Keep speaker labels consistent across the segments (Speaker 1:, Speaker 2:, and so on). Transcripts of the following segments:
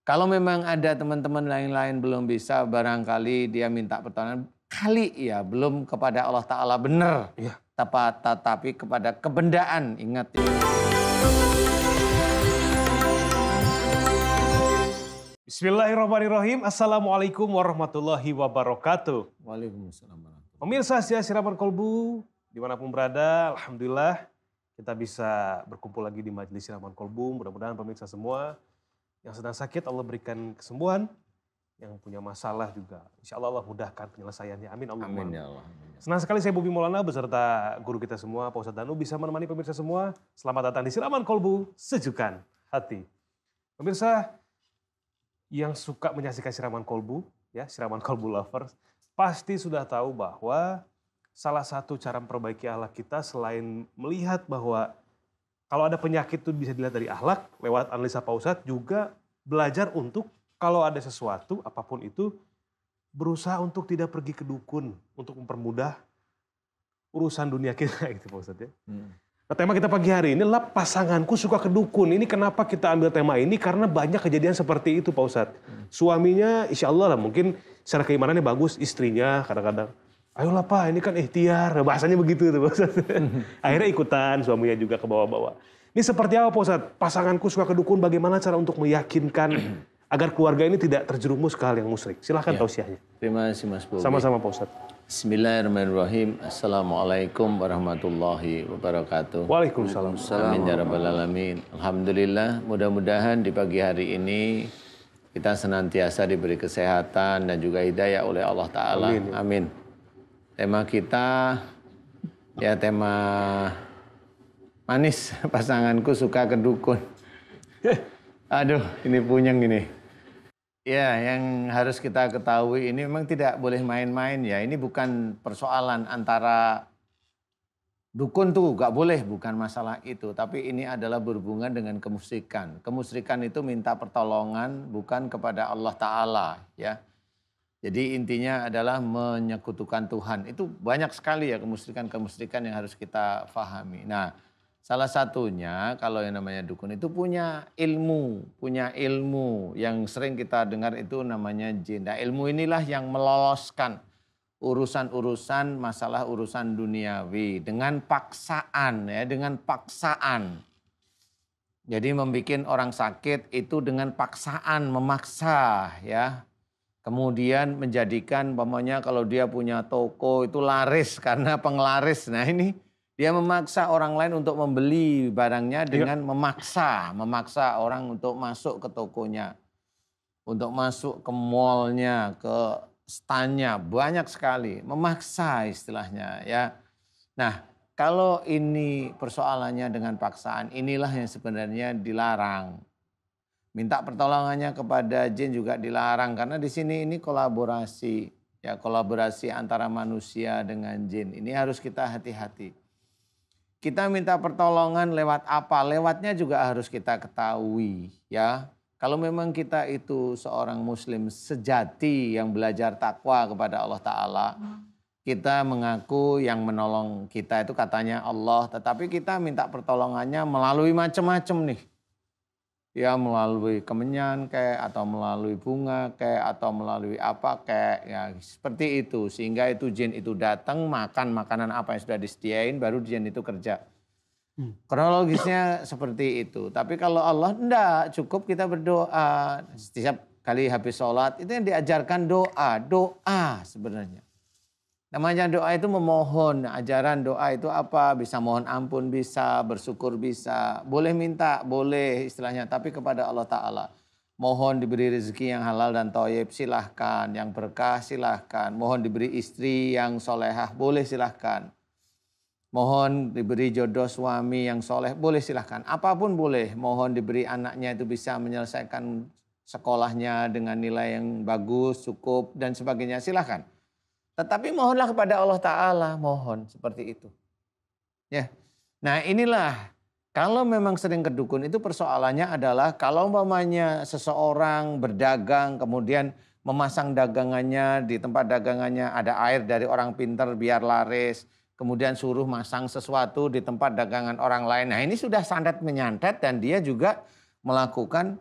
Speaker 1: Kalau memang ada teman-teman lain-lain belum bisa, barangkali dia minta pertolongan. Kali ya, belum kepada Allah Ta'ala benar.
Speaker 2: Iya.
Speaker 1: Tetapi kepada kebendaan, ingat ya.
Speaker 2: Bismillahirrahmanirrahim. Assalamualaikum warahmatullahi wabarakatuh.
Speaker 1: Waalaikumsalam.
Speaker 2: Pemirsa setia Siraman Kolbu, dimanapun berada, alhamdulillah kita bisa berkumpul lagi di Majelis Siraman Kolbu. Mudah-mudahan pemirsa semua yang sedang sakit Allah berikan kesembuhan, yang punya masalah juga insya Allah mudahkan penyelesaiannya. Amin Allahumma.
Speaker 1: Amin ya Allah.
Speaker 2: Senang sekali saya Bobi Maulana beserta guru kita semua, Pak Ustadz Danu, bisa menemani pemirsa semua. Selamat datang di Siraman Kolbu, sejukan hati. Pemirsa yang suka menyaksikan Siraman Kolbu, ya Siraman Kolbu lovers, pasti sudah tahu bahwa salah satu cara memperbaiki akhlak kita selain melihat bahwa kalau ada penyakit itu bisa dilihat dari akhlak, lewat analisa Pak Ustadz, juga belajar untuk kalau ada sesuatu, apapun itu, berusaha untuk tidak pergi ke dukun, untuk mempermudah urusan dunia kita, gitu Pak Ustadz ya. Nah, tema kita pagi hari ini adalah pasanganku suka ke dukun. Ini kenapa kita ambil tema ini? Karena banyak kejadian seperti itu Pak Ustadz. Suaminya insya Allah lah mungkin secara keimanannya bagus, istrinya kadang-kadang, ayolah Pak ini kan ikhtiar, nah, bahasanya begitu tuh Pak Ustadz. Akhirnya ikutan, suaminya juga ke bawah-bawah. Ini seperti apa Pak Ustadz? Pasanganku suka ke dukun, bagaimana cara untuk meyakinkan agar keluarga ini tidak terjerumus ke hal yang musyrik? Silahkan
Speaker 1: Ya.
Speaker 2: tausiahnya.
Speaker 1: Terima kasih Mas Bobi.
Speaker 2: Sama-sama Pak Ustadz.
Speaker 1: Bismillahirrahmanirrahim. Assalamualaikum warahmatullahi wabarakatuh.
Speaker 2: Waalaikumsalam.
Speaker 1: Amin ya rabbal alamin. Alhamdulillah, mudah-mudahan di pagi hari ini kita senantiasa diberi kesehatan dan juga hidayah oleh Allah Ta'ala.
Speaker 2: Amin.
Speaker 1: Amin. Tema kita, ya tema manis, pasanganku suka ke dukun. Aduh, ini punyeng ini. Ya, yang harus kita ketahui ini memang tidak boleh main-main ya. Ini bukan persoalan antara dukun tuh gak boleh, bukan masalah itu. Tapi ini adalah berhubungan dengan kemusyrikan. Kemusyrikan itu minta pertolongan bukan kepada Allah Ta'ala ya. Jadi intinya adalah menyekutukan Tuhan. Itu banyak sekali ya kemusyrikan-kemusyrikan yang harus kita fahami. Nah, salah satunya kalau yang namanya dukun itu punya ilmu yang sering kita dengar itu namanya jin. Nah, ilmu inilah yang meloloskan urusan-urusan masalah urusan duniawi dengan paksaan ya, dengan paksaan. Jadi membuat orang sakit itu dengan paksaan, memaksa ya. Kemudian menjadikan umpamanya kalau dia punya toko itu laris karena penglaris. Nah, ini dia memaksa orang lain untuk membeli barangnya dengan memaksa orang untuk masuk ke tokonya, untuk masuk ke mallnya, ke standnya, banyak sekali, memaksa istilahnya ya. Nah, kalau ini persoalannya dengan paksaan, inilah yang sebenarnya dilarang. Minta pertolongannya kepada jin juga dilarang karena di sini ini kolaborasi, ya kolaborasi antara manusia dengan jin. Ini harus kita hati-hati. Kita minta pertolongan lewat apa? Lewatnya juga harus kita ketahui ya. Kalau memang kita itu seorang muslim sejati yang belajar takwa kepada Allah Ta'ala. Kita mengaku yang menolong kita itu katanya Allah. Tetapi kita minta pertolongannya melalui macam-macam nih. Ya melalui kemenyan kayak atau melalui bunga kayak atau melalui apa kayak ya seperti itu sehingga itu jin itu datang makan makanan apa yang sudah disediain baru jin itu kerja. Kronologisnya seperti itu. Tapi kalau Allah enggak, cukup kita berdoa setiap kali habis sholat itu yang diajarkan doa sebenarnya. Namanya doa itu memohon, ajaran doa itu apa? Bisa mohon ampun, bisa bersyukur, bisa. Boleh minta, boleh istilahnya. Tapi kepada Allah Ta'ala. Mohon diberi rezeki yang halal dan thayyib, silahkan. Yang berkah, silahkan. Mohon diberi istri yang solehah, boleh silahkan. Mohon diberi jodoh suami yang soleh, boleh silahkan. Apapun boleh. Mohon diberi anaknya itu bisa menyelesaikan sekolahnya dengan nilai yang bagus, cukup, dan sebagainya, silahkan. Tetapi mohonlah kepada Allah Ta'ala, mohon seperti itu. Ya. Nah inilah, kalau memang sering ke dukun itu persoalannya adalah kalau umpamanya seseorang berdagang kemudian memasang dagangannya di tempat dagangannya ada air dari orang pintar biar laris. Kemudian suruh masang sesuatu di tempat dagangan orang lain. Nah ini sudah santet menyantet dan dia juga melakukan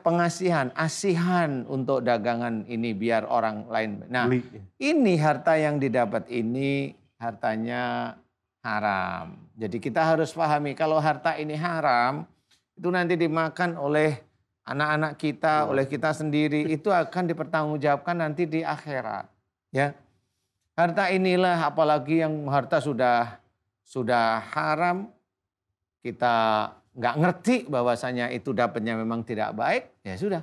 Speaker 1: pengasihan, asihan untuk dagangan ini biar orang lain. Nah,
Speaker 2: Beli.
Speaker 1: ini harta yang didapat ini hartanya haram. Jadi kita harus pahami kalau harta ini haram, itu nanti dimakan oleh anak-anak kita, oleh kita sendiri, itu akan dipertanggungjawabkan nanti di akhirat. Ya, harta inilah apalagi yang harta sudah haram, kita nggak ngerti bahwasanya itu dapatnya memang tidak baik, ya sudah.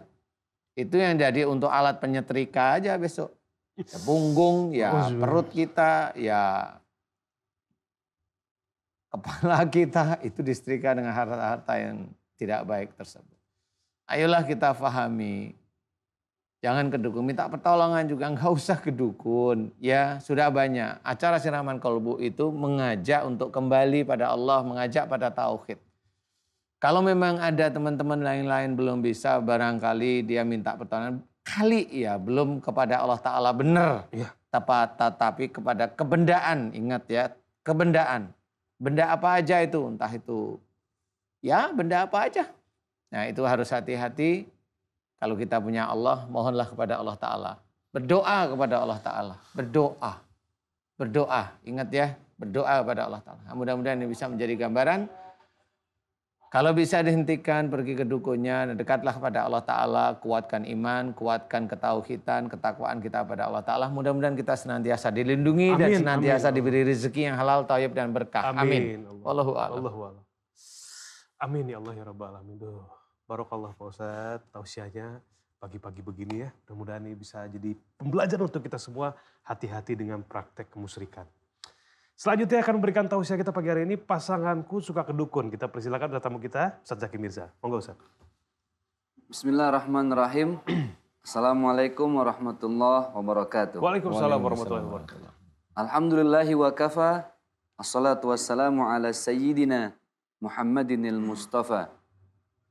Speaker 1: Itu yang jadi untuk alat penyetrika aja besok. Ya punggung, ya perut kita, ya kepala kita itu disetrika dengan harta-harta yang tidak baik tersebut. Ayolah kita pahami. Jangan ke dukun, minta pertolongan juga nggak usah ke dukun. Ya sudah banyak. Acara siraman kolbu itu mengajak untuk kembali pada Allah, mengajak pada tauhid. Kalau memang ada teman-teman lain-lain belum bisa, barangkali dia minta pertolongan. Kali ya belum kepada Allah Ta'ala benar.
Speaker 2: Iya.
Speaker 1: Tetapi kepada kebendaan. Ingat ya, kebendaan. Benda apa aja itu, entah itu ya benda apa aja. Nah itu harus hati-hati. Kalau kita punya Allah, mohonlah kepada Allah Ta'ala. Berdoa kepada Allah Ta'ala. Berdoa. Berdoa. Ingat ya, berdoa kepada Allah Ta'ala. Mudah-mudahan ini bisa menjadi gambaran. Kalau bisa dihentikan, pergi ke dukunnya, dekatlah kepada Allah Ta'ala, kuatkan iman, kuatkan ketauhidan, ketakwaan kita pada Allah Ta'ala. Mudah-mudahan kita senantiasa dilindungi dan senantiasa diberi rezeki yang halal, thayyib dan berkah. Amin. Wallahu a'lam.
Speaker 2: Amin ya Allah ya Rabbal Alamin. Barakallah Pak Ustadz, tausiahnya pagi-pagi begini ya. Mudah-mudahan ini bisa jadi pembelajaran untuk kita semua, hati-hati dengan praktek kemusyrikan. Selanjutnya akan memberikan tausiah kita pagi hari ini, pasanganku suka kedukun. Kita persilakan tamu kita, Ustadz Zaki Mirza. Monggo Ustadz.
Speaker 3: Bismillahirrahmanirrahim. Assalamualaikum warahmatullahi wabarakatuh.
Speaker 2: Waalaikumsalam warahmatullahi wabarakatuh.
Speaker 3: Alhamdulillahi wa kafa. Assalatu wassalamu ala sayyidina Muhammadinil Mustafa.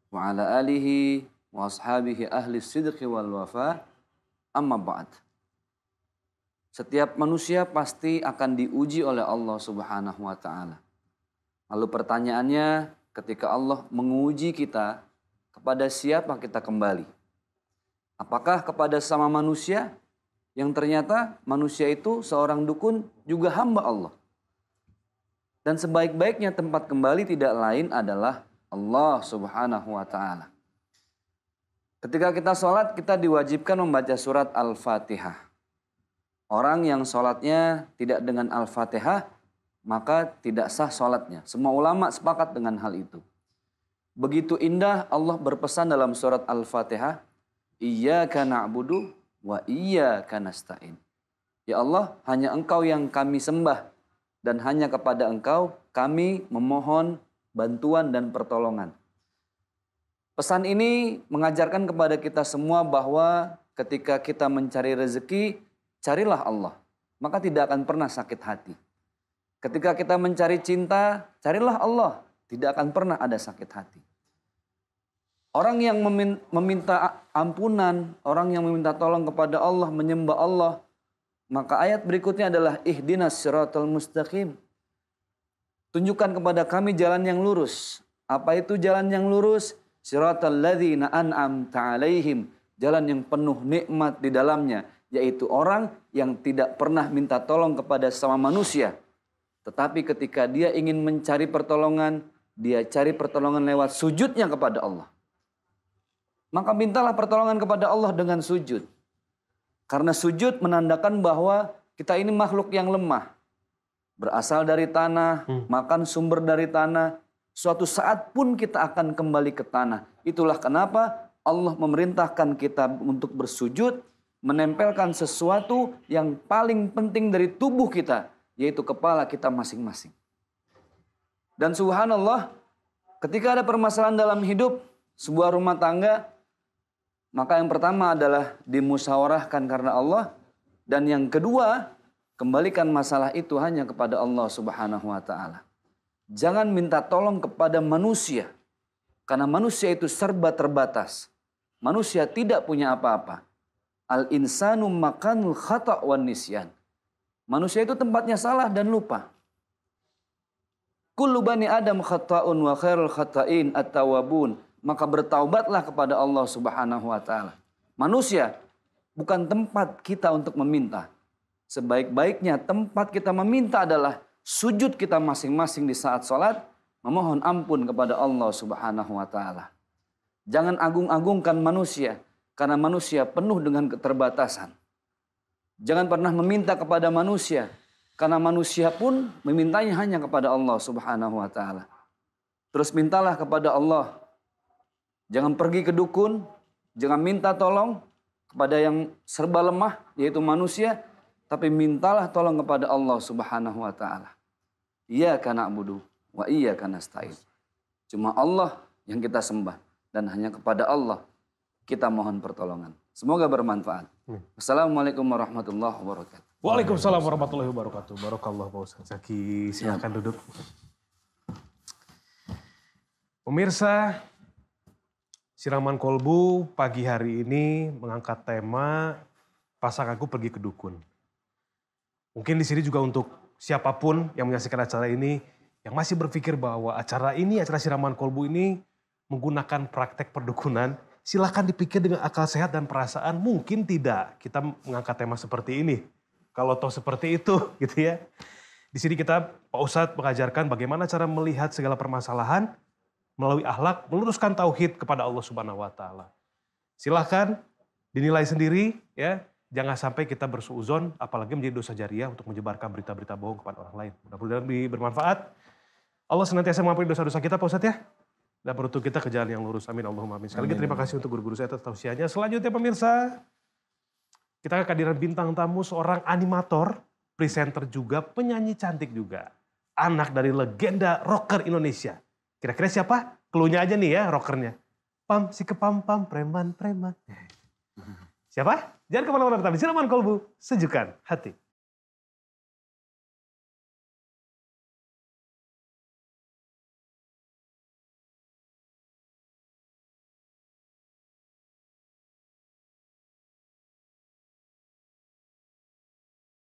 Speaker 3: Wa ala alihi wa ashabihi ahli sidqi wal wafa. Amma ba'd. Setiap manusia pasti akan diuji oleh Allah Subhanahu wa ta'ala. Lalu pertanyaannya, ketika Allah menguji kita, kepada siapa kita kembali? Apakah kepada sama manusia yang ternyata manusia itu seorang dukun juga hamba Allah? Dan sebaik-baiknya tempat kembali tidak lain adalah Allah Subhanahu wa ta'ala. Ketika kita sholat, kita diwajibkan membaca surat Al-Fatihah. Orang yang sholatnya tidak dengan Al-Fatihah, maka tidak sah sholatnya. Semua ulama sepakat dengan hal itu. Begitu indah Allah berpesan dalam surat Al-Fatihah, Iyyaka na'budu wa iyyaka nasta'in. Ya Allah, hanya Engkau yang kami sembah, dan hanya kepada Engkau kami memohon bantuan dan pertolongan. Pesan ini mengajarkan kepada kita semua bahwa ketika kita mencari rezeki, carilah Allah, maka tidak akan pernah sakit hati. Ketika kita mencari cinta, carilah Allah, tidak akan pernah ada sakit hati. Orang yang meminta ampunan, orang yang meminta tolong kepada Allah, menyembah Allah, maka ayat berikutnya adalah ihdinas siratal mustaqim. Tunjukkan kepada kami jalan yang lurus. Apa itu jalan yang lurus? Siratal ladzina an'amta alaihim, jalan yang penuh nikmat di dalamnya, yaitu orang yang tidak pernah minta tolong kepada sama manusia. Tetapi ketika dia ingin mencari pertolongan, dia cari pertolongan lewat sujudnya kepada Allah. Maka mintalah pertolongan kepada Allah dengan sujud. Karena sujud menandakan bahwa kita ini makhluk yang lemah. Berasal dari tanah, makan sumber dari tanah. Suatu saat pun kita akan kembali ke tanah. Itulah kenapa Allah memerintahkan kita untuk bersujud, menempelkan sesuatu yang paling penting dari tubuh kita, yaitu kepala kita masing-masing. Dan subhanallah, ketika ada permasalahan dalam hidup, sebuah rumah tangga, maka yang pertama adalah dimusyawarahkan karena Allah, dan yang kedua, kembalikan masalah itu hanya kepada Allah Subhanahu wa ta'ala. Jangan minta tolong kepada manusia, karena manusia itu serba terbatas. Manusia tidak punya apa-apa. Al-insanu makanul khata' wan nisyan. Manusia itu tempatnya salah dan lupa. Kullu bani Adam khata'un wa khairul khata'in at-tawwabun. maka bertaubatlah kepada Allah Subhanahu wa taala. Manusia bukan tempat kita untuk meminta. Sebaik-baiknya tempat kita meminta adalah sujud kita masing-masing di saat sholat, memohon ampun kepada Allah Subhanahu wa taala. Jangan agung-agungkan manusia, karena manusia penuh dengan keterbatasan. Jangan pernah meminta kepada manusia, karena manusia pun memintanya hanya kepada Allah Subhanahu wa taala. Terus mintalah kepada Allah. Jangan pergi ke dukun, jangan minta tolong kepada yang serba lemah, yaitu manusia, tapi mintalah tolong kepada Allah Subhanahu wa taala. Iyyaka na'budu wa iyyaka nasta'in. Cuma Allah yang kita sembah dan hanya kepada Allah kita mohon pertolongan. Semoga bermanfaat. Assalamualaikum warahmatullahi wabarakatuh.
Speaker 2: Waalaikumsalam warahmatullahi wabarakatuh. Barakallah Pak Ustaz Zaki. Silakan duduk. Pemirsa, Siraman Kolbu pagi hari ini mengangkat tema pasanganku pergi ke dukun. Mungkin di sini juga untuk siapapun yang menyaksikan acara ini yang masih berpikir bahwa acara Siraman Kolbu ini menggunakan praktek perdukunan, silakan dipikir dengan akal sehat dan perasaan. Mungkin tidak kita mengangkat tema seperti ini. Kalau toh seperti itu gitu ya. Di sini kita Pak Ustadz mengajarkan bagaimana cara melihat segala permasalahan melalui akhlak, meluruskan tauhid kepada Allah Subhanahu wa taala. Silahkan dinilai sendiri ya. Jangan sampai kita bersuuzon, apalagi menjadi dosa jariah untuk menyebarkan berita-berita bohong kepada orang lain. Mudah-mudahan bermanfaat. Allah senantiasa mengampuni dosa-dosa kita Pak Ustadz ya. Dan menuntun kita ke jalan yang lurus. Amin Allahumma amin. Sekali lagi terima kasih untuk guru-guru saya atas tausiahnya. Selanjutnya pemirsa, kita akan kehadiran bintang tamu seorang animator, presenter juga, penyanyi cantik juga. Anak dari legenda rocker Indonesia. Kira-kira siapa? Cluenya aja nih ya rockernya. Pam, si kepam-pam, preman-preman. Siapa? Jangan kemana-mana, tapi Siraman Kolbu, sejukkan hati.